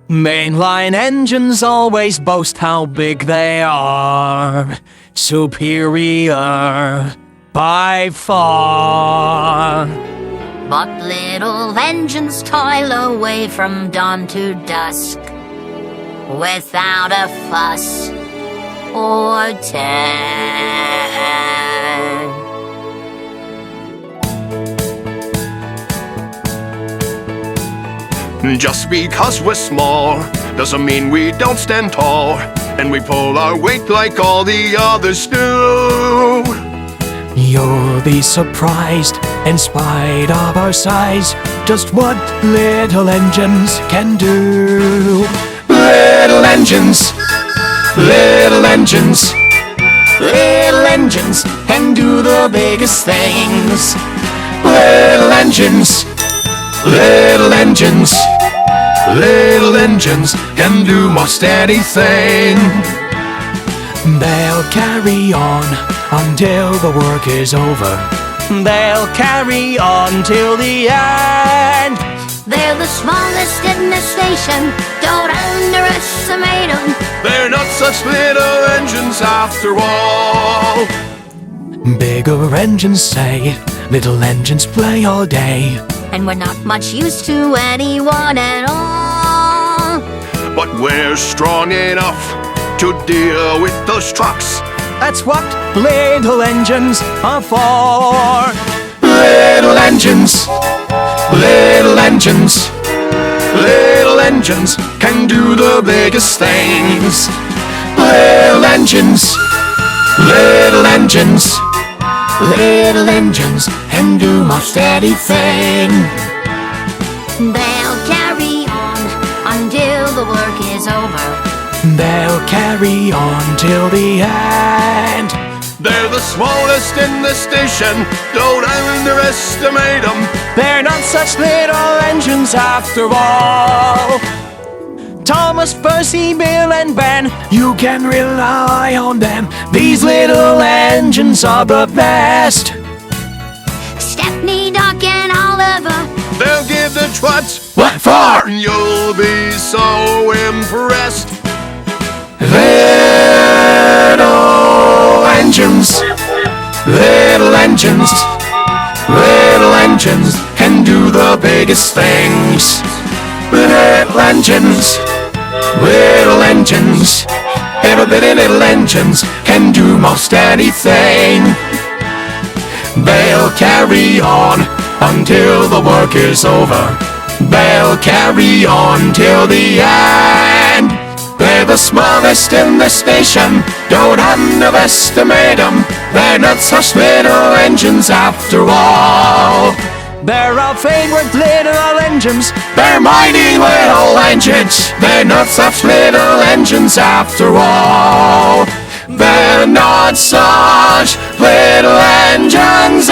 Mainline engines always boast how big they are, superior by far. But little engines toil away from dawn to dusk, without a fuss or tear. Just because we're small doesn't mean we don't stand tall, and we pull our weight like all the others do. You'll be surprised, in spite of our size, just what little engines can do. Little engines, little engines, Little engines can do the biggest things. little engines, little engines, little engines can do most anything. They'll carry on until the work is over. They'll carry on till the end. They're the smallest in the station, don't underestimate them. They're not such little engines after all. Bigger engines say, little engines play all day. And we're not much use to anyone at all. But we're strong enough to deal with those trucks. That's what little engines are for. Little engines, little engines, little engines can do the biggest things. Little engines, little engines, little engines can do most anything. They'll carry on until the work is over. They'll carry on till the end. They're the smallest in the station, don't underestimate them. They're not such little engines after all. Thomas, Percy, Bill and Ben, you can rely on them. These little engines are the best. Stepney, Doc and Oliver, They'll give the trucks What for? you'll be so impressed. Little engines, little engines, little engines can do the biggest things. Little engines, little engines, little bitty little engines can do most anything. They'll carry on until the work is over. They'll carry on till the end. They're the smallest in the station, don't underestimate them. They're not such little engines after all. They're our favorite little engines. They're mighty little engines. They're not such little engines after all. They're not such little engines